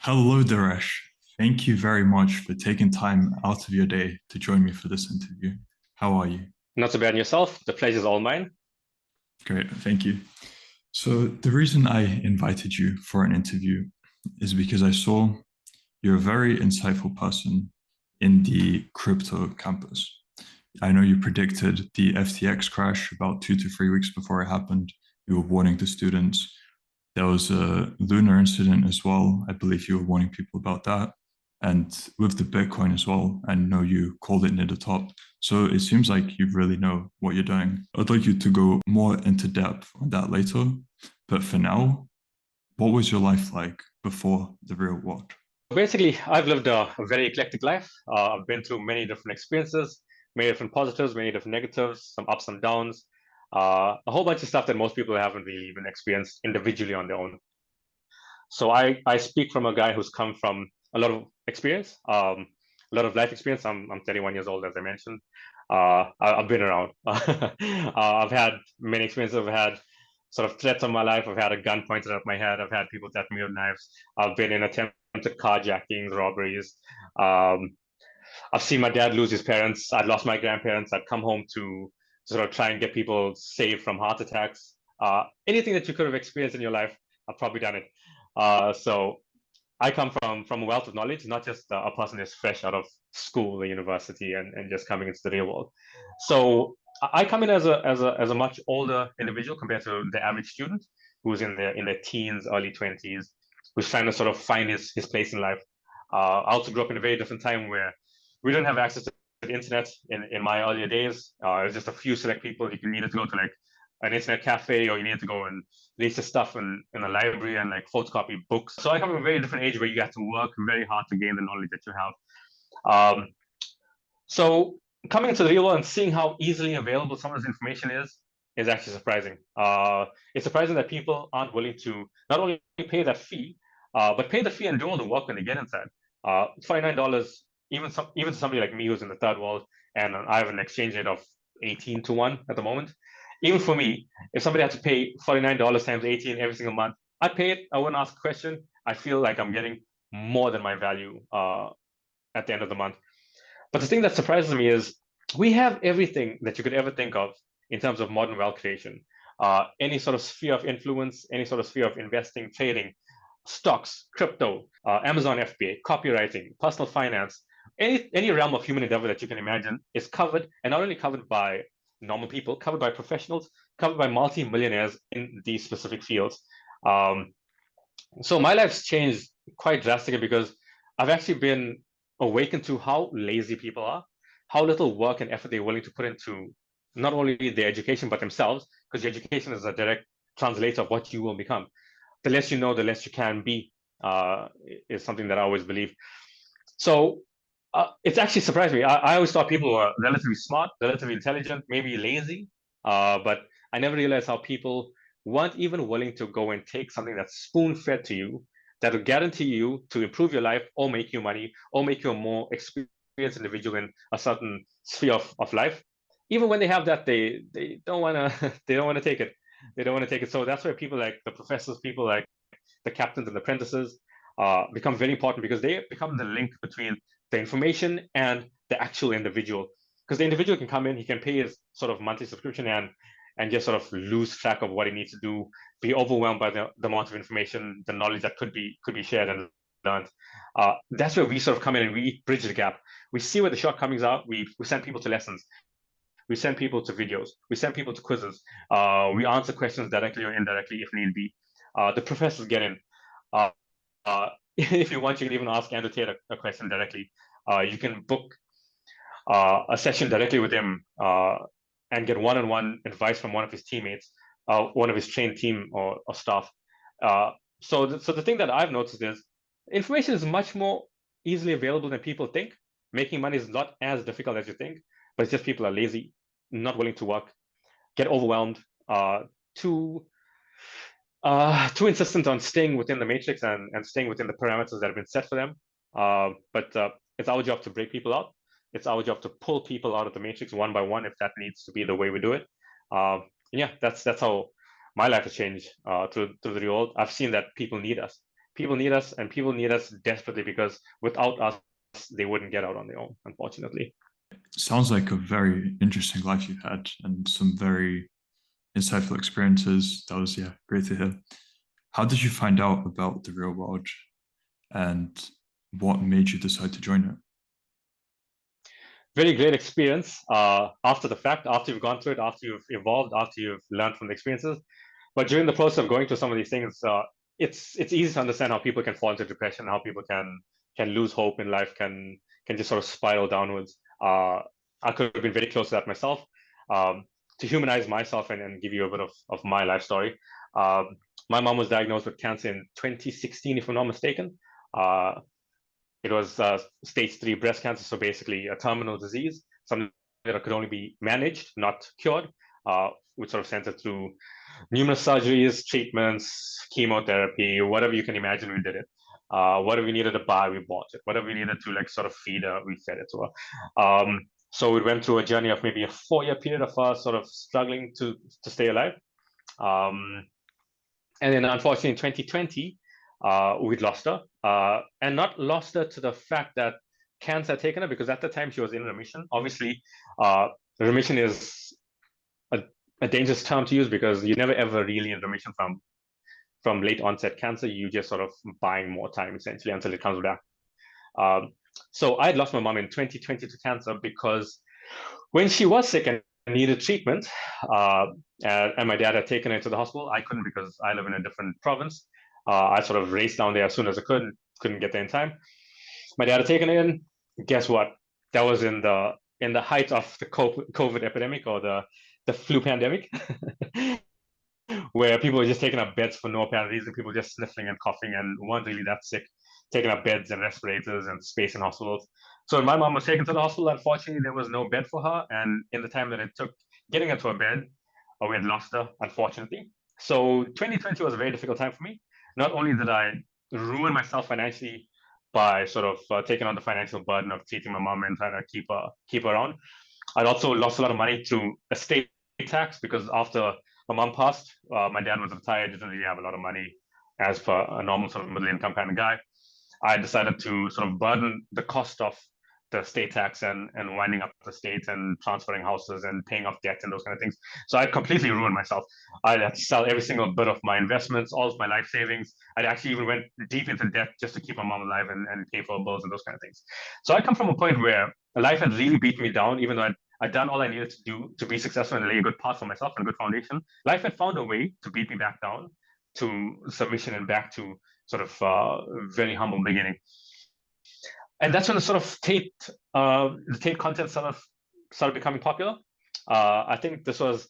Hello, Daresh. Thank you very much for taking time out of your day to join me for this interview. How are you? Not so bad in yourself. The pleasure's all mine. Great, thank you. So, the reason I invited you for an interview is because I saw you're a very insightful person in the crypto campus. I know you predicted the FTX crash about 2 to 3 weeks before it happened. You were warning the students. There was a lunar incident as well. I believe you were warning people about that. And with the Bitcoin as well, I know you called it near the top. So it seems like you really know what you're doing. I'd like you to go more into depth on that later. But for now, what was your life like before the real world? Basically, I've lived a very eclectic life. I've been through many different experiences, many different positives, many different negatives, some ups and downs, a whole bunch of stuff that most people haven't really even experienced individually on their own. So I speak from a guy who's come from a lot of experience, a lot of life experience. I'm 31 years old, as I mentioned. I've been around. I've had many experiences. I've had sort of threats on my life. I've had a gun pointed at my head. I've had people threaten me with knives. I've been in attempted carjackings, robberies. Um, I've seen my dad lose his parents. I'd lost my grandparents. I'd come home to sort of try and get people saved from heart attacks. Anything that you could have experienced in your life, I've probably done it. So I come from a wealth of knowledge, not just a person who's fresh out of school or university and just coming into the real world. So I come in as a much older individual compared to the average student who's in their teens, early 20s, who's trying to sort of find his place in life. I also grew up in a very different time where we didn't have access to the internet in my earlier days. It was just a few select people. You needed to go to like an internet cafe, or you needed to go and read the stuff in a library and like photocopy books. So I come from a very different age where you have to work very hard to gain the knowledge that you have. So coming into the real world and seeing how easily available some of this information is actually surprising. It's surprising that people aren't willing to not only pay that fee, but pay the fee and do all the work when they get inside. $49, even to somebody like me who's in the third world, and I have an exchange rate of 18 to 1 at the moment. Even for me, if somebody had to pay $49 times 18 every single month, I'd pay it. I wouldn't ask a question. I feel like I'm getting more than my value at the end of the month. But the thing that surprises me is we have everything that you could ever think of in terms of modern wealth creation. Any sort of sphere of influence, any sort of sphere of investing, trading, stocks, crypto, Amazon FBA, copywriting, personal finance, any realm of human endeavor that you can imagine is covered, and not only covered by normal people, covered by professionals, covered by multi-millionaires in these specific fields. Um, so my life's changed quite drastically because I've actually been awakened to how lazy people are, how little work and effort they're willing to put into not only their education but themselves, because your education is a direct translator of what you will become. The less you know, the less you can be, is something that I always believe. So it's actually surprised me. I always thought people were relatively smart, relatively intelligent, maybe lazy, but I never realized how people weren't even willing to go and take something that's spoon fed to you that will guarantee you to improve your life or make you money or make you a more experienced individual in a certain sphere of life. Even when they have that, they don't want to they don't want to take it. They don't want to take it. So that's where people like the professors, people like the captains and the apprentices become very important because they become the link between the information and the actual individual. Because the individual can come in, he can pay his sort of monthly subscription and just sort of lose track of what he needs to do, be overwhelmed by the amount of information, the knowledge that could be shared and learned. That's where we sort of come in and we bridge the gap. We see where the shortcomings are. We send people to lessons. We send people to videos. We send people to quizzes. We answer questions directly or indirectly if need be. The professors get in. Uh, if you want, you can even ask and annotate a question directly. You can book a session directly with him and get one-on-one advice from one of his teammates, one of his trained team or staff. So the thing that I've noticed is information is much more easily available than people think. Making money is not as difficult as you think, but it's just people are lazy, not willing to work, get overwhelmed, too too insistent on staying within the matrix and staying within the parameters that have been set for them. But it's our job to break people out. It's our job to pull people out of the matrix one by one if that needs to be the way we do it. Yeah, that's how my life has changed through the real world. I've seen that people need us. People need us, and people need us desperately, because without us, they wouldn't get out on their own, unfortunately. Sounds like a very interesting life you've had and some very insightful experiences. That was, yeah, great to hear. How did you find out about the real world and what made you decide to join it? Very great experience after the fact, after you've gone through it, after you've evolved, after you've learned from the experiences. But during the process of going through some of these things, it's easy to understand how people can fall into depression, how people can lose hope in life, can just sort of spiral downwards. I could have been very close to that myself. Um, to humanize myself and give you a bit of my life story, my mom was diagnosed with cancer in 2016, if I'm not mistaken. It was stage 3 breast cancer, so basically a terminal disease, something that could only be managed, not cured, which sort of sent her through numerous surgeries, treatments, chemotherapy, whatever you can imagine, we did it. Whatever we needed to buy, we bought it. Whatever we needed to like sort of feed her, we fed it to her. So we went through a journey of maybe a 4-year period of us sort of struggling to stay alive. And then unfortunately in 2020, we'd lost her, and not lost her to the fact that cancer had taken her, because at the time she was in remission. Obviously, remission is a dangerous term to use, because you're never ever really in remission from late onset cancer. You just sort of buying more time essentially until it comes back. So I had lost my mom in 2020 to cancer, because when she was sick and needed treatment, and my dad had taken her to the hospital, I couldn't, because I live in a different province. I sort of raced down there as soon as I couldn't get there in time. My dad had taken her in. Guess what? That was in the height of the COVID epidemic, or the flu pandemic, where people were just taking up beds for no apparent reason. People just sniffling and coughing and weren't really that sick, taking up beds and respirators and space in hospitals. So when my mom was taken to the hospital, unfortunately, there was no bed for her. And in the time that it took getting her to a bed, we had lost her, unfortunately. So 2020 was a very difficult time for me. Not only did I ruin myself financially by sort of taking on the financial burden of treating my mom and trying to keep her on, I also lost a lot of money through estate tax, because after my mom passed, my dad was retired, didn't really have a lot of money as per a normal sort of middle income kind of guy. I decided to sort of burden the cost of the state tax and winding up the state and transferring houses and paying off debt and those kind of things. So I completely ruined myself. I had to sell every single bit of my investments, all of my life savings. I actually even went deep into debt just to keep my mom alive and pay for bills and those kind of things. So I come from a point where life had really beat me down, even though I'd done all I needed to do to be successful and lay a good path for myself and a good foundation. Life had found a way to beat me back down to submission and back to sort of very humble beginning. And that's when the Tate content started becoming popular. I think this was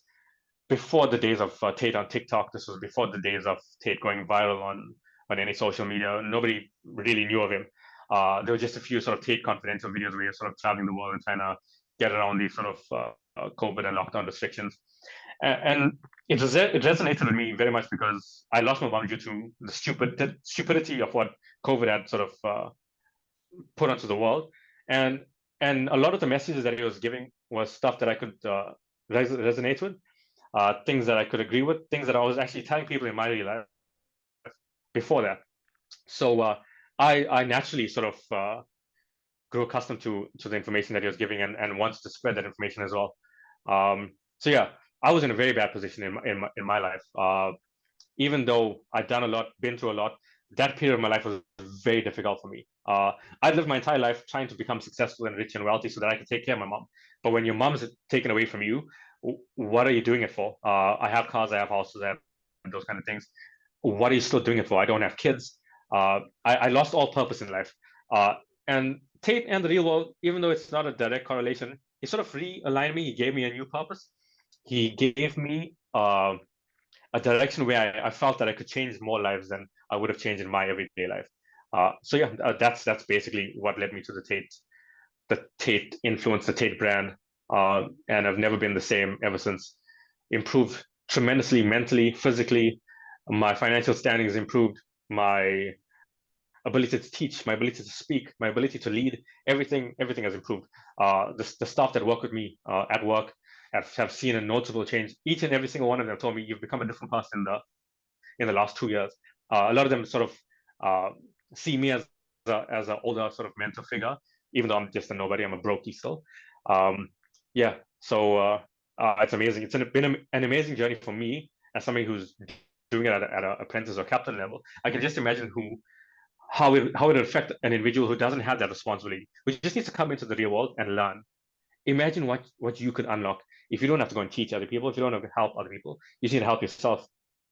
before the days of Tate on TikTok. This was before the days of Tate going viral on any social media. Nobody really knew of him. There were just a few sort of Tate confidential videos where you're sort of traveling the world and trying to get around these sort of COVID and lockdown restrictions. And it resonated with me very much, because I lost my mom due to the stupidity of what COVID had sort of put onto the world, and a lot of the messages that he was giving was stuff that I could resonate with, things that I could agree with, things that I was actually telling people in my real life before that. So I naturally sort of grew accustomed to the information that he was giving, and wanted to spread that information as well. So yeah, I was in a very bad position in my life. Even though I'd done a lot, been through a lot, that period of my life was very difficult for me. I'd lived my entire life trying to become successful and rich and wealthy so that I could take care of my mom. But when your mom's taken away from you, what are you doing it for? I have cars, I have houses, I have those kind of things. What are you still doing it for? I don't have kids. I lost all purpose in life. And Tate and the real world, even though it's not a direct correlation, he sort of realigned me. He gave me a new purpose. He gave me a direction where I felt that I could change more lives than I would have changed in my everyday life. So yeah, that's basically what led me to the Tate influence, the Tate brand, and I've never been the same ever since. Improved tremendously mentally, physically. My financial standing has improved. My ability to teach, my ability to speak, my ability to lead, everything has improved. The staff that work with me at work have seen a notable change. Each and every single one of them told me, you've become a different person in the last 2 years. A lot of them sort of see me as an older sort of mentor figure, even though I'm just a nobody. I'm a brokey still. Yeah, so it's amazing. It's been an amazing journey for me as somebody who's doing it at an apprentice or captain level. I can just imagine how it would affect an individual who doesn't have that responsibility, who just needs to come into the real world and learn. Imagine what you could unlock if you don't have to go and teach other people, if you don't have to help other people, you just need to help yourself.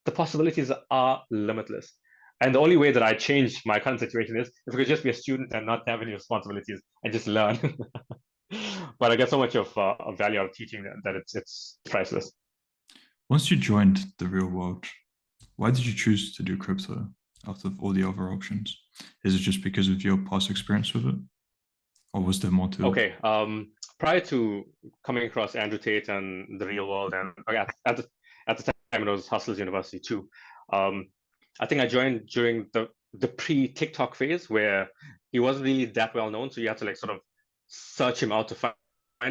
The possibilities are limitless. And the only way that I change my current situation is if I could just be a student and not have any responsibilities and just learn. But I get so much of value out of teaching that it's priceless. Once you joined the real world, why did you choose to do crypto out of all the other options? Is it just because of your past experience with it? Or was there more to it? Okay. Prior to coming across Andrew Tate and the real world, and at the time it was Hustlers University too. I think I joined during the pre-TikTok phase where he wasn't really that well known, so you had to like sort of search him out to find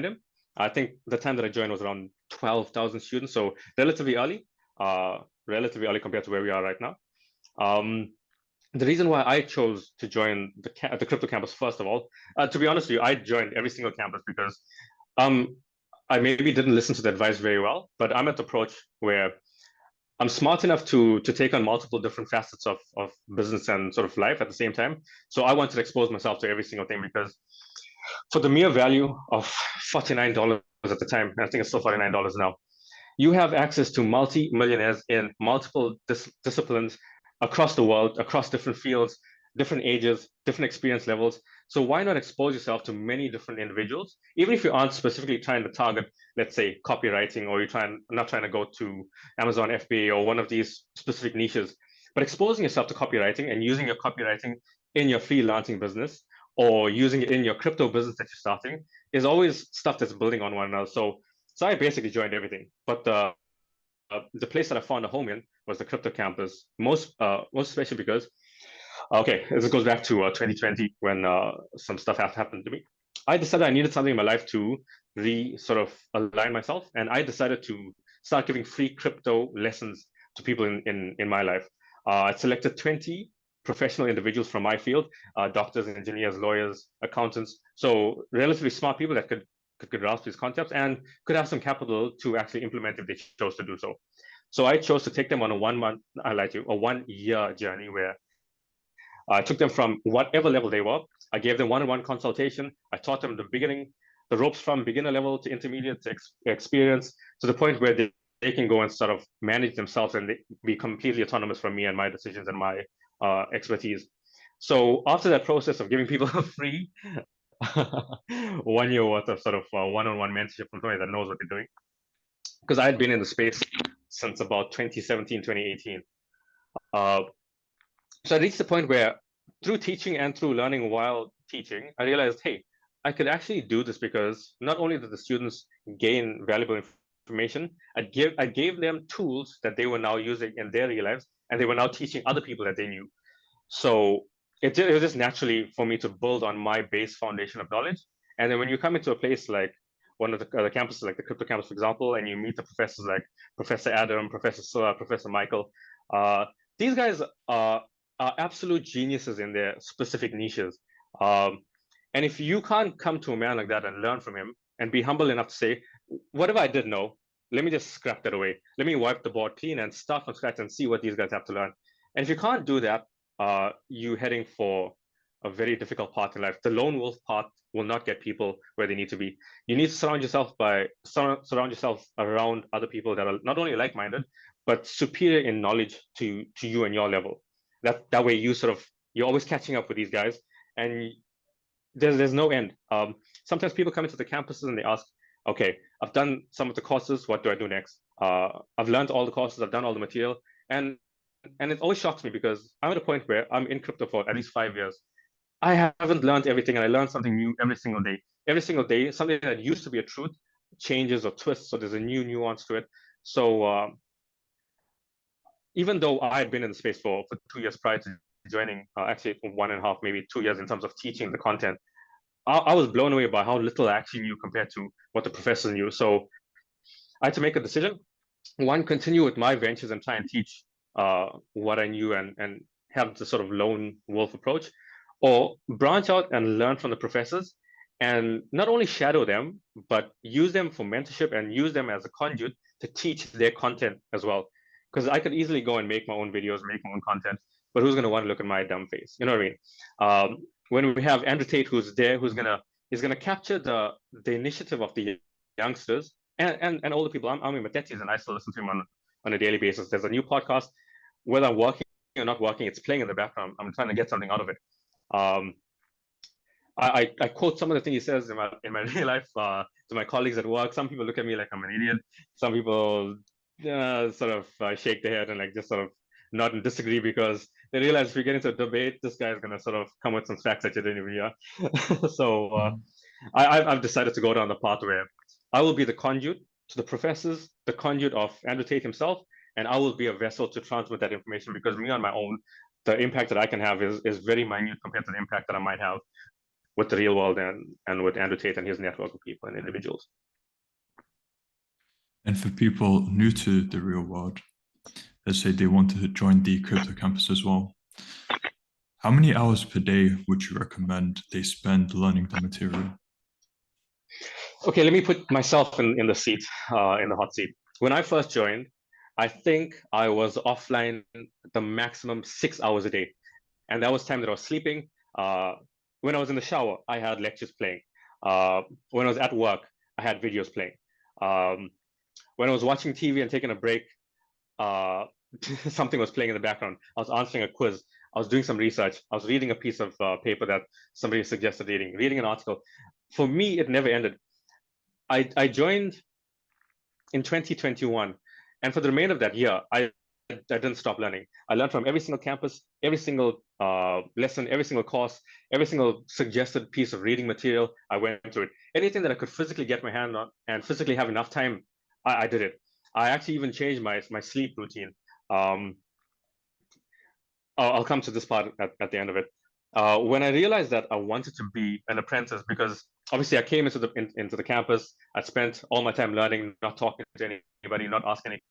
him. I think the time that I joined was around 12,000 students, so relatively early compared to where we are right now. The reason why I chose to join the crypto campus, first of all, to be honest with you, I joined every single campus because I maybe didn't listen to the advice very well, but I'm at the approach where I'm smart enough to take on multiple different facets of business and sort of life at the same time. So I wanted to expose myself to every single thing because for the mere value of $49 at the time, I think it's still $49 now, you have access to multi-millionaires in multiple disciplines across the world, across different fields, different ages, different experience levels. So why not expose yourself to many different individuals, even if you aren't specifically trying to target, let's say, copywriting, or not trying to go to Amazon FBA or one of these specific niches, but exposing yourself to copywriting and using your copywriting in your freelancing business or using it in your crypto business that you're starting is always stuff that's building on one another. So I basically joined everything, but the place that I found a home in was the crypto campus. Most especially because okay, this goes back to 2020 when some stuff happened to me. I decided I needed something in my life to sort of align myself, and I decided to start giving free crypto lessons to people in my life. I selected 20 professional individuals from my field, doctors, engineers, lawyers, accountants, so relatively smart people that could grasp these concepts and could have some capital to actually implement if they chose to do so. So I chose to take them on a 1 month, I like you, a 1 year journey where I took them from whatever level they were. I gave them one-on-one consultation. I taught them the ropes from beginner level to intermediate to experience to the point where they can go and sort of manage themselves and be completely autonomous from me and my decisions and my expertise. So after that process of giving people free 1 year worth of sort of one-on-one mentorship from somebody that knows what they're doing, because I had been in the space since about 2017, 2018. So I reached the point where through teaching and through learning while teaching, I realized, hey, I could actually do this because not only did the students gain valuable information, I gave them tools that they were now using in their real lives, and they were now teaching other people that they knew. So it was just naturally for me to build on my base foundation of knowledge. And then when you come into a place like one of the campuses, like the crypto campus, for example, and you meet the professors like Professor Adam, Professor Sua, Professor Michael, these guys are absolute geniuses in their specific niches. And if you can't come to a man like that and learn from him and be humble enough to say, whatever I did know, let me just scrap that away. Let me wipe the board clean and start from scratch and see what these guys have to learn. And if you can't do that, you heading for a very difficult path in life. The lone wolf path will not get people where they need to be. You need to surround yourself around other people that are not only like-minded, but superior in knowledge to you and your level. That way you're always catching up with these guys, and there's no end. Sometimes people come into the campuses and they ask, okay, I've done some of the courses, what do I do next? I've learned all the courses, I've done all the material, and it always shocks me because I'm at a point where I'm in crypto for at least 5 years. I haven't learned everything, and I learn something new every single day. Every single day, something that used to be a truth changes or twists, so there's a new nuance to it. So even though I had been in the space for 2 years prior to joining, actually 1.5, maybe 2 years in terms of teaching the content, I was blown away by how little I actually knew compared to what the professors knew. So I had to make a decision. One, continue with my ventures and try and teach what I knew and have the sort of lone wolf approach, or branch out and learn from the professors and not only shadow them, but use them for mentorship and use them as a conduit to teach their content as well. Because I could easily go and make my own videos, make my own content, but who's going to want to look at my dumb face? You know what I mean? When we have Andrew Tate, who's there, who's gonna capture the initiative of the youngsters and older people. I'm in Matetis, and I still listen to him on a daily basis. There's a new podcast, whether I'm working or not working, it's playing in the background. I'm trying to get something out of it. Um, I quote some of the things he says in my real life to my colleagues at work. Some people look at me like I'm an idiot. Some people sort of shake their head and like just sort of nod and disagree because they realize if we get into a debate, this guy is going to sort of come with some facts that you didn't even hear. So I've decided to go down the path where I will be the conduit to the professors, the conduit of Andrew Tate himself, and I will be a vessel to transmit that information because me on my own, the impact that I can have is very minute compared to the impact that I might have with the real world and with Andrew Tate and his network of people and individuals. And for people new to the real world, let's say they want to join the crypto campus as well, how many hours per day would you recommend they spend learning the material? Okay, let me put myself in the seat, in the hot seat. When I first joined, I think I was offline the maximum 6 hours a day. And that was time that I was sleeping. When I was in the shower, I had lectures playing. When I was at work, I had videos playing. When I was watching TV and taking a break, something was playing in the background. I was answering a quiz. I was doing some research. I was reading a piece of paper that somebody suggested reading an article. For me, it never ended. I joined in 2021, and for the remainder of that year, I didn't stop learning. I learned from every single campus, every single lesson, every single course, every single suggested piece of reading material. I went through it. Anything that I could physically get my hand on and physically have enough time, I did it. I actually even changed my sleep routine. I'll come to this part at the end of it. When I realized that I wanted to be an apprentice, because obviously I came into the campus, I spent all my time learning, not talking to anybody, not asking any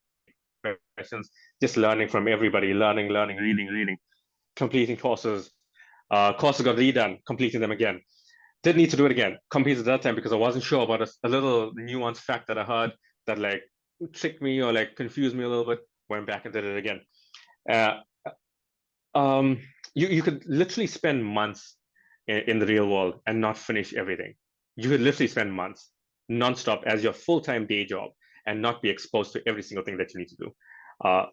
questions, just learning from everybody, learning, reading, completing courses. Courses got redone, completing them again. Didn't need to do it again. Completed that time because I wasn't sure about a little nuanced fact that I heard that like tricked me or like confused me a little bit. Went back and did it again. You could literally spend months in the real world and not finish everything. You could literally spend months nonstop as your full-time day job and not be exposed to every single thing that you need to do.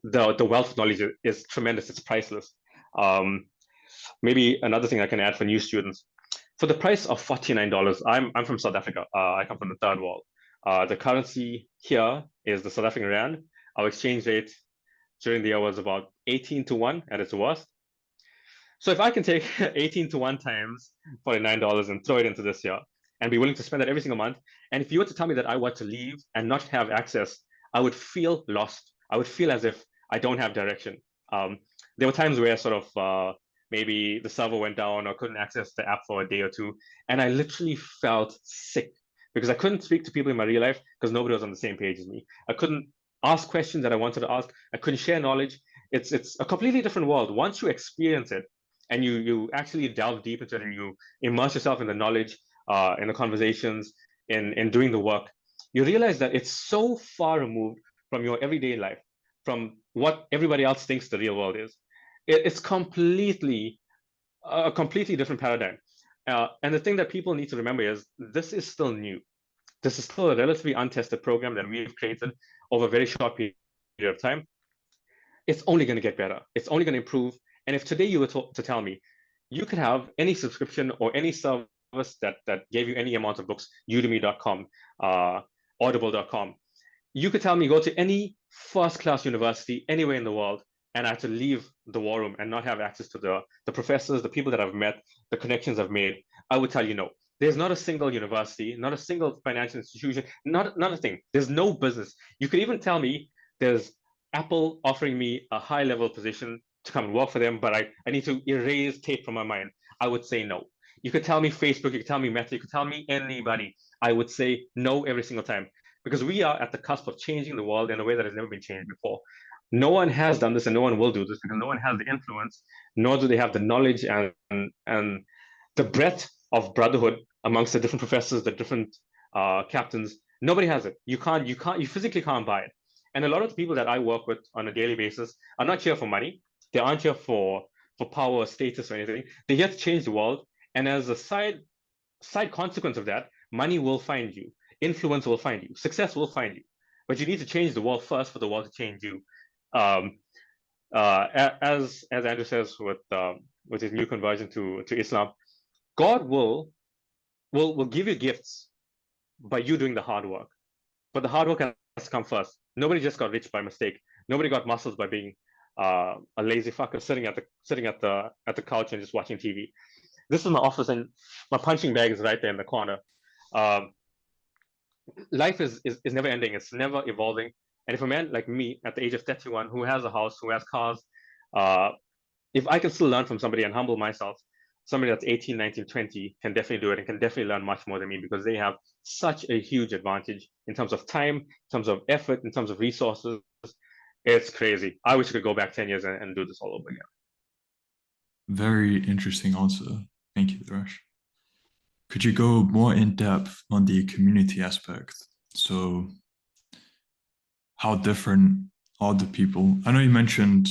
The wealth of knowledge is tremendous. It's priceless. Maybe another thing I can add for new students. For the price of $49, I'm from South Africa. I come from the third world. The currency here is the South African rand. Our exchange rate during the year was about 18 to 1 at its worst. So if I can take 18 to 1 times $49 and throw it into this year and be willing to spend that every single month, and if you were to tell me that I were to leave and not have access, I would feel lost. I would feel as if I don't have direction. There were times where sort of maybe the server went down or couldn't access the app for a day or two, and I literally felt sick because I couldn't speak to people in my real life because nobody was on the same page as me. I couldn't ask questions that I wanted to ask. I couldn't share knowledge. It's a completely different world. Once you experience it and you actually delve deep into it and you immerse yourself in the knowledge, in the conversations, in doing the work, you realize that it's so far removed from your everyday life, from what everybody else thinks the real world is. It's completely a completely different paradigm. And the thing that people need to remember is this is still new. This is still a relatively untested program that we've created over a very short period of time. It's only going to get better. It's only going to improve. And if today you were to tell me you could have any subscription or any service that gave you any amount of books, udemy.com, audible.com, you could tell me go to any first-class university anywhere in the world, and I had to leave the war room and not have access to the professors, the people that I've met, the connections I've made, I would tell you no. There's not a single university, not a single financial institution, not a thing. There's no business. You could even tell me there's Apple offering me a high-level position to come and work for them, but I need to erase tape from my mind. I would say no. You could tell me Facebook, you could tell me Meta, you could tell me anybody. I would say no every single time because we are at the cusp of changing the world in a way that has never been changed before. No one has done this and no one will do this because no one has the influence, nor do they have the knowledge and the breadth of brotherhood amongst the different professors, the different captains. Nobody has it. You physically can't buy it. And a lot of the people that I work with on a daily basis are not here for money. They aren't here for power or status or anything. They're here to change the world. And as a side consequence of that, money will find you, influence will find you, success will find you. But you need to change the world first for the world to change you. Um, as Andrew says with his new conversion to Islam, God will give you gifts by you doing the hard work. But the hard work has to come first. Nobody just got rich by mistake. Nobody got muscles by being a lazy fucker sitting at the couch and just watching TV. This is my office, and my punching bag is right there in the corner. Um, Life is never ending. It's never evolving. And if a man like me at the age of 31 who has a house, who has cars, uh, if I can still learn from somebody and humble myself, somebody that's 18, 19, 20 can definitely do it and can definitely learn much more than me because they have such a huge advantage in terms of time, in terms of effort, in terms of resources. It's crazy. I wish I could go back 10 years and do this all over again. Very interesting answer. Thank you, Thresh. Could you go more in depth on the community aspect? So, how different are the people? I know you mentioned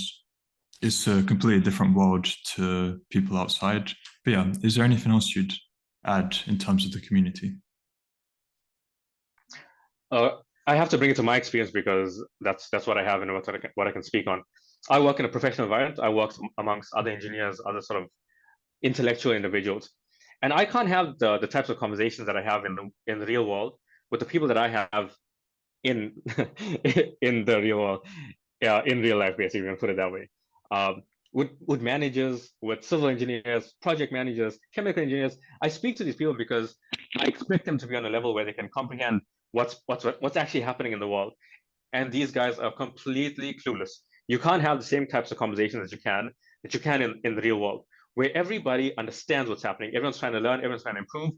it's a completely different world to people outside, but yeah, is there anything else you'd add in terms of the community? I have to bring it to my experience because that's what I have and what I can speak on. I work in a professional environment. I work amongst other engineers, other sort of intellectual individuals, and I can't have the types of conversations that I have in the real world with the people that I have in in the real world, in real life, basically, and put it that way. Um, with managers, with civil engineers, project managers, chemical engineers, I speak to these people because I expect them to be on a level where they can comprehend what's actually happening in the world. And these guys are completely clueless. You can't have the same types of conversations that you can in the real world, where everybody understands what's happening. Everyone's trying to learn, everyone's trying to improve.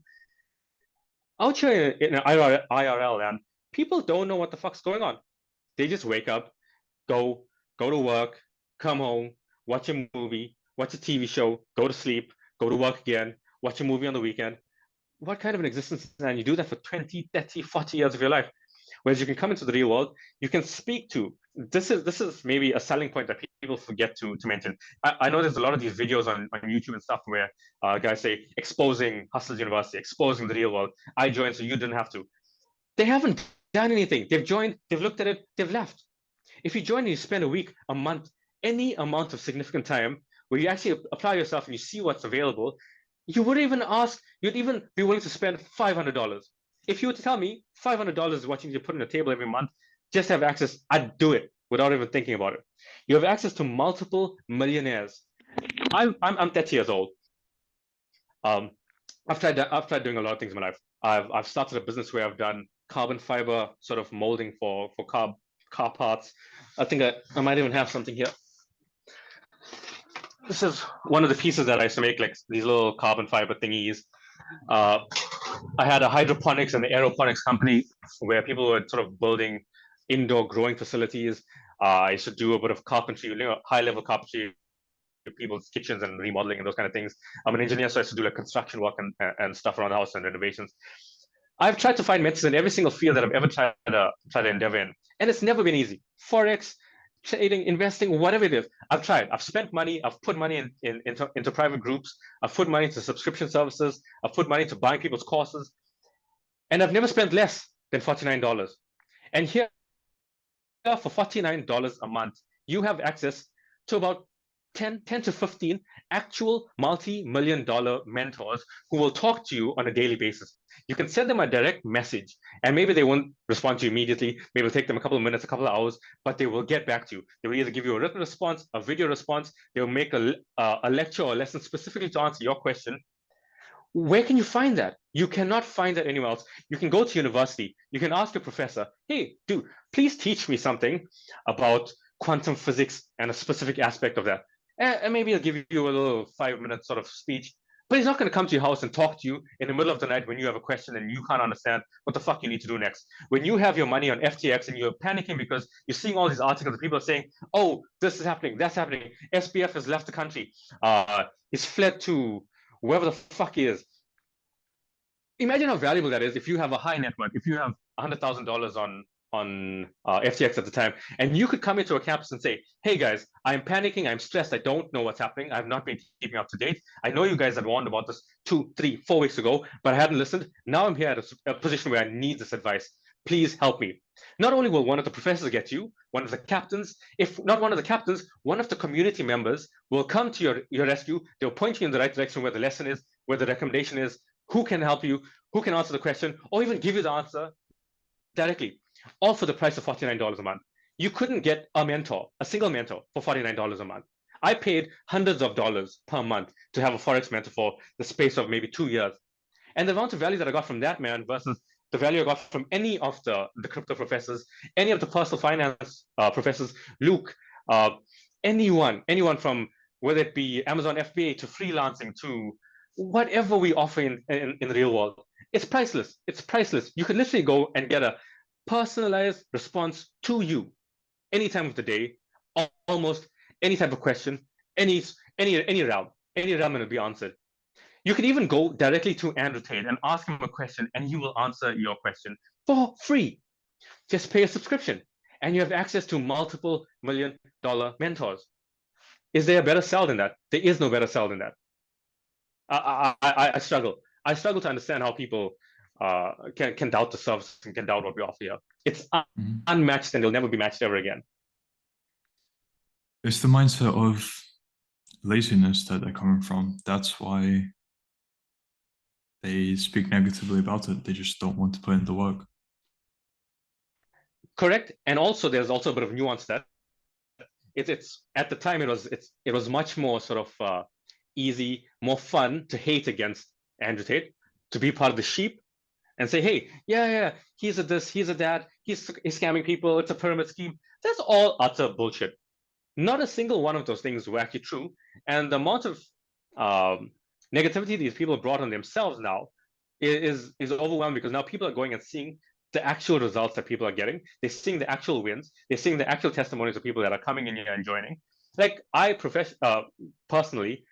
Out here in IRL, and people don't know what the fuck's going on. They just wake up, go go to work, come home, watch a movie, watch a TV show, go to sleep, go to work again, watch a movie on the weekend. What kind of an existence is that? And you do that for 20, 30, 40 years of your life. Whereas you can come into the real world, you can speak to. This is maybe a selling point that people forget to mention. I know there's a lot of these videos on YouTube and stuff where guys say exposing Hustles University, exposing the real world. I joined so you didn't have to. They haven't done anything. They've joined, they've looked at it, they've left. If you join and you spend a week, a month, any amount of significant time where you actually apply yourself and you see what's available, you wouldn't even ask, you'd even be willing to spend $500. If you were to tell me $500 is what you need to put on the table every month, just have access, I'd do it without even thinking about it. You have access to multiple millionaires. I'm 30 years old. I've tried doing a lot of things in my life. I've started a business where I've done carbon fiber sort of molding for car parts. I think I might even have something here. This is one of the pieces that I used to make, like these little carbon fiber thingies. I had a hydroponics and aeroponics company where people were sort of building indoor growing facilities. I used to do a bit of carpentry, high level carpentry, people's kitchens and remodeling and those kind of things. I'm an engineer, so I used to do like construction work and stuff around the house and renovations. I've tried to find methods in every single field that I've ever tried to endeavor in, and it's never been easy. Forex, trading, investing, whatever it is, I've tried. I've spent money. I've put money into private groups. I've put money into subscription services. I've put money into buying people's courses, and I've never spent less than $49. And here, for $49 a month, you have access to about 10 to 15 actual multi-million dollar mentors who will talk to you on a daily basis. You can send them a direct message and maybe they won't respond to you immediately. Maybe it'll take them a couple of minutes, a couple of hours, but they will get back to you. They will either give you a written response, a video response. They'll make a lecture or a lesson specifically to answer your question. Where can you find that? You cannot find that anywhere else. You can go to university. You can ask your professor, hey, dude, please teach me something about quantum physics and a specific aspect of that. And maybe I'll give you a little 5-minute sort of speech, But he's not going to come to your house and talk to you in the middle of the night when you have a question and you can't understand what the fuck you need to do next. When you have your money on FTX and you're panicking because you're seeing all these articles, people are saying, oh, this is happening, that's happening. SBF has left the country. He's fled to wherever the fuck he is. Imagine how valuable that is if you have a high net worth, if you have $100,000 on FTX at the time, and you could come into a campus and say, hey guys, I'm panicking, I'm stressed, I don't know what's happening, I've not been keeping up to date. I know you guys had warned about this 2, 3, 4 weeks ago, but I hadn't listened. Now I'm here at a position where I need this advice. Please help me. Not only will one of the professors get you, one of the captains, if not one of the captains, one of the community members will come to your rescue. They'll point you in the right direction where the lesson is, where the recommendation is, who can help you, who can answer the question, or even give you the answer directly, all for the price of $49 a month. You couldn't get a mentor, a single mentor, for $49 a month. I paid hundreds of dollars per month to have a Forex mentor for the space of maybe 2 years. And the amount of value that I got from that man versus the value I got from any of the crypto professors, any of the personal finance professors, Luke, anyone from whether it be Amazon FBA to freelancing to whatever we offer in the real world, it's priceless. It's priceless. You can literally go and get a personalized response to you any time of the day, almost any type of question, any realm, and it'll be answered. You can even go directly to Andrew Tate and ask him a question, and he will answer your question for free. Just pay a subscription, and you have access to multiple $1 million mentors. Is there a better sell than that? There is no better sell than that. I struggle. I struggle to understand how people can doubt the service and can doubt what we offer here. It's unmatched, and it'll never be matched ever again. It's the mindset of laziness that they're coming from. That's why they speak negatively about it. They just don't want to put in the work. Correct. And also, there's also a bit of nuance that it's at the time it was much more sort of easy, more fun to hate against Andrew Tate, to be part of the sheep and say, hey, yeah, he's a this, he's a that, he's scamming people, it's a pyramid scheme. That's all utter bullshit. Not a single one of those things were actually true. And the amount of negativity these people brought on themselves now is overwhelming, because now people are going and seeing the actual results that people are getting. They're seeing the actual wins. They're seeing the actual testimonies of people that are coming in here and joining. Like I personally,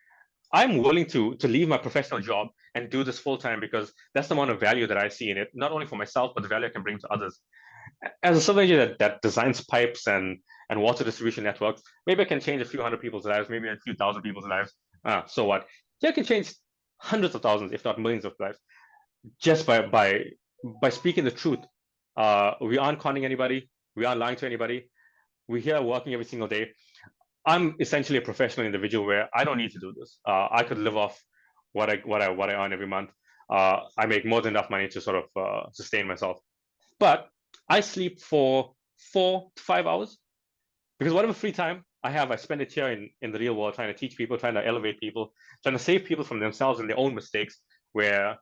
I'm willing to leave my professional job and do this full time, because that's the amount of value that I see in it, not only for myself, but the value I can bring to others. As a civil engineer that designs pipes and water distribution networks, maybe I can change a few hundred people's lives, maybe a few thousand people's lives. So what? Yeah, I can change hundreds of thousands, if not millions of lives, just by speaking the truth. We aren't conning anybody. We aren't lying to anybody. We're here working every single day. I'm essentially a professional individual where I don't need to do this. I could live off what I earn every month. I make more than enough money to sort of sustain myself. But I sleep for 4 to 5 hours, because whatever free time I have, I spend it here in the real world, trying to teach people, trying to elevate people, trying to save people from themselves and their own mistakes, where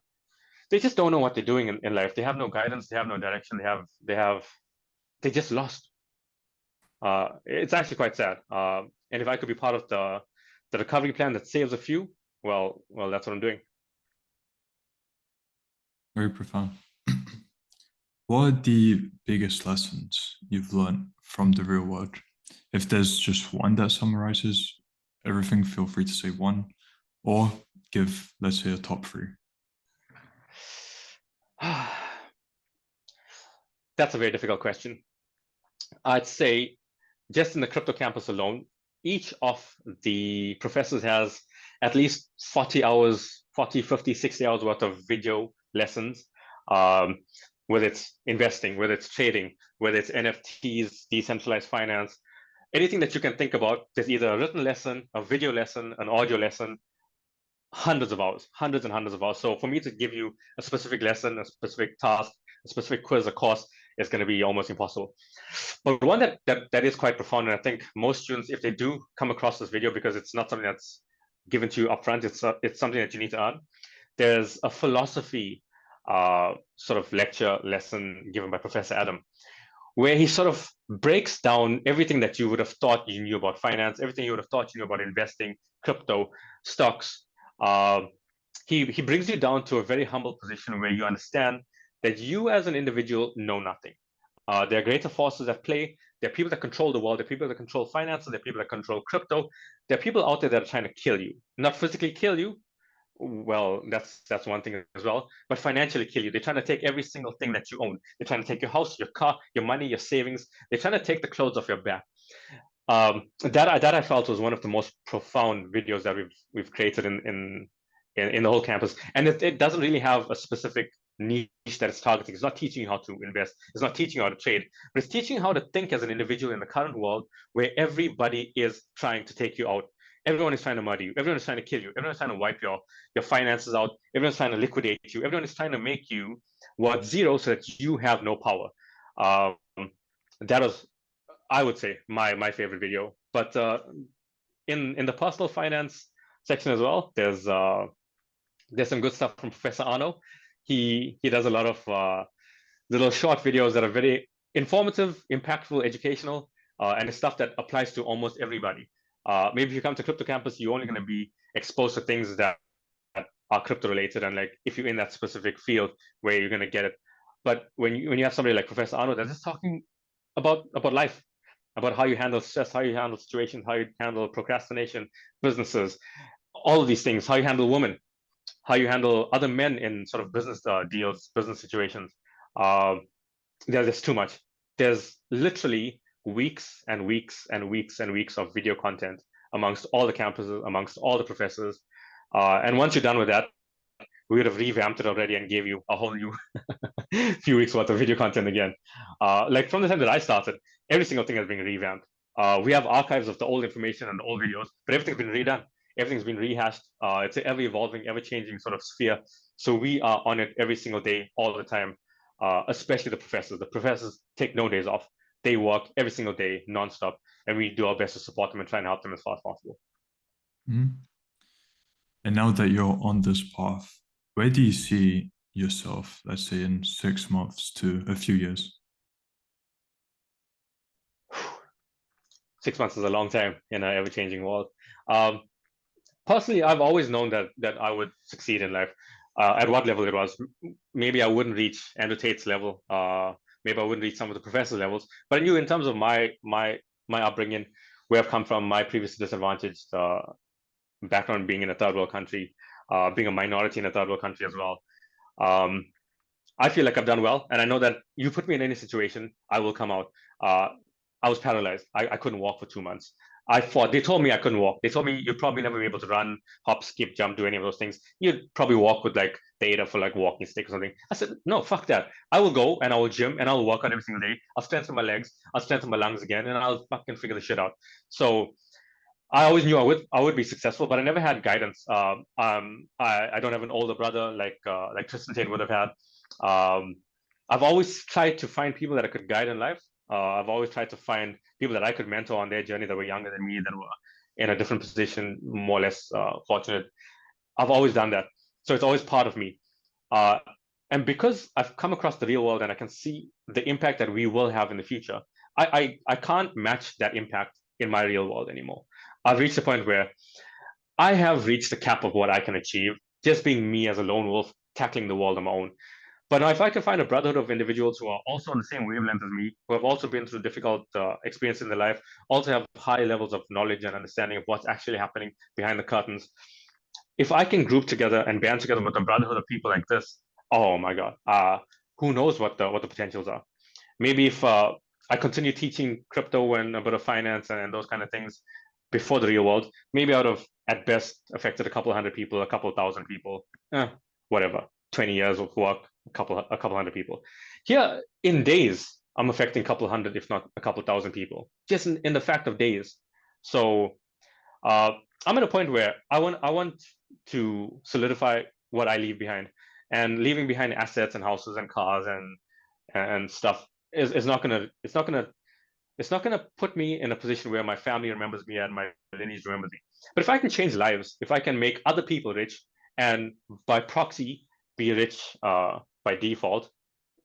they just don't know what they're doing in life. They have no guidance. They have no direction. They just lost. It's actually quite sad. And if I could be part of the recovery plan that saves a few, well, that's what I'm doing. Very profound. What are the biggest lessons you've learned from the real world? If there's just one that summarizes everything, feel free to say one, or give, let's say, a top 3. That's a very difficult question. I'd say just in the crypto campus alone, each of the professors has at least 40 hours, 40, 50, 60 hours worth of video lessons, whether it's investing, whether it's trading, whether it's NFTs, decentralized finance, anything that you can think about. There's either a written lesson, a video lesson, an audio lesson, hundreds of hours, hundreds and hundreds of hours. So for me to give you a specific lesson, a specific task, a specific quiz, a course, is going to be almost impossible. But one that is quite profound, and I think most students, if they do come across this video, because it's not something that's given to you upfront, it's something that you need to earn. There's a philosophy sort of lecture lesson given by Professor Adam, where he sort of breaks down everything that you would have thought you knew about finance, everything you would have thought you knew about investing, crypto, stocks, he brings you down to a very humble position where you understand that you as an individual know nothing. There are greater forces at play. There are people that control the world. There are people that control finances. There are people that control crypto. There are people out there that are trying to kill you, not physically kill you. Well, that's one thing as well, but financially kill you. They're trying to take every single thing that you own. They're trying to take your house, your car, your money, your savings. They're trying to take the clothes off your back. That I felt was one of the most profound videos that we've created in the whole campus, and it doesn't really have a specific niche that it's targeting. It's not teaching you how to invest. It's not teaching you how to trade, but it's teaching you how to think as an individual in the current world where everybody is trying to take you out. Everyone is trying to murder you. Everyone is trying to kill you. Everyone is trying to wipe your finances out. Everyone's trying to liquidate you. Everyone is trying to make you worth zero so that you have no power. That was, I would say, my favorite video. But in the personal finance section as well, there's some good stuff from Professor Arno. He does a lot of little short videos that are very informative, impactful, educational, and it's stuff that applies to almost everybody. Maybe if you come to Crypto Campus, you're only going to be exposed to things that are crypto related, and like if you're in that specific field where you're going to get it. But when you have somebody like Professor Arno that's just talking about life, about how you handle stress, how you handle situations, how you handle procrastination, businesses, all of these things, how you handle women, how you handle other men in sort of business deals, business situations. There's just too much. There's literally weeks and weeks and weeks and weeks of video content amongst all the campuses, amongst all the professors. And once you're done with that, we would have revamped it already and gave you a whole new few weeks worth of video content again. Like from the time that I started, every single thing has been revamped. We have archives of the old information and the old videos, but everything's been redone. Everything's been rehashed. It's an ever evolving, ever changing sort of sphere. So we are on it every single day, all the time. Especially the professors. The professors take no days off. They work every single day, nonstop, and we do our best to support them and try and help them as far as possible. Mm-hmm. And now that you're on this path, where do you see yourself, let's say in 6 months to a few years? 6 months is a long time in an ever-changing world. Personally, I've always known that I would succeed in life. At what level it was, maybe I wouldn't reach Andrew Tate's level. Maybe I wouldn't reach some of the professor levels. But I knew in terms of my upbringing, where I've come from, my previous disadvantaged background, being in a third world country, being a minority in a third world country as well. I feel like I've done well, and I know that you put me in any situation, I will come out. I was paralyzed. I couldn't walk for 2 months. I fought. They told me I couldn't walk. They told me you'd probably never be able to run, hop, skip, jump, do any of those things. You'd probably walk with like data for like walking stick or something. I said, no, fuck that. I will go and I will gym and I'll work out every single day. I'll strengthen my legs. I'll strengthen my lungs again, and I'll fucking figure the shit out. So I always knew I would be successful, but I never had guidance. I don't have an older brother like Tristan Tate would have had. I've always tried to find people that I could guide in life. I've always tried to find people that I could mentor on their journey that were younger than me, that were in a different position, more or less fortunate. I've always done that, so it's always part of me. Uh, and because I've come across the real world and I can see the impact that we will have in the future, I can't match that impact in my real world anymore. I've reached a point where I have reached the cap of what I can achieve, just being me as a lone wolf, tackling the world on my own. But now, if I can find a brotherhood of individuals who are also on the same wavelength as me, who have also been through difficult experiences in their life, also have high levels of knowledge and understanding of what's actually happening behind the curtains, if I can group together and band together with a brotherhood of people like this, oh my God, who knows what the potentials are? Maybe if I continue teaching crypto and a bit of finance and those kind of things before the real world, maybe out of at best affected a couple hundred people, a couple thousand people, whatever. 20 years of work, a couple hundred people. Here in days, I'm affecting a couple hundred, if not a couple thousand people, just in the fact of days. So I'm at a point where I want to solidify what I leave behind, and leaving behind assets and houses and cars and stuff is not gonna put me in a position where my family remembers me and my lineage remembers me. But if I can change lives, if I can make other people rich, and by proxy be rich by default,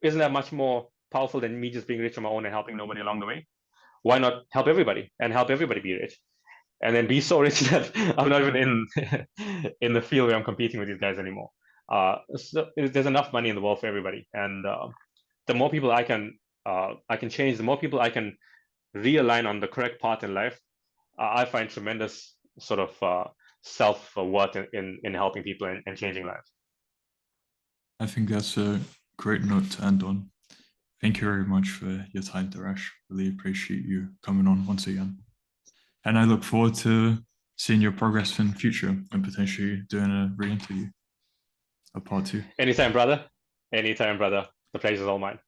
isn't that much more powerful than me just being rich on my own and helping nobody along the way? Why not help everybody and help everybody be rich? and then be so rich that I'm not even in the field where I'm competing with these guys anymore. So there's enough money in the world for everybody, and the more people I can change, the more people I can realign on the correct path in life. I find tremendous sort of self worth in helping people and changing lives. I think that's a great note to end on. Thank you very much for your time, Darash. Really appreciate you coming on once again. And I look forward to seeing your progress in the future and potentially doing a re-interview, a part two. Anytime, brother. Anytime, brother. The pleasure's all mine.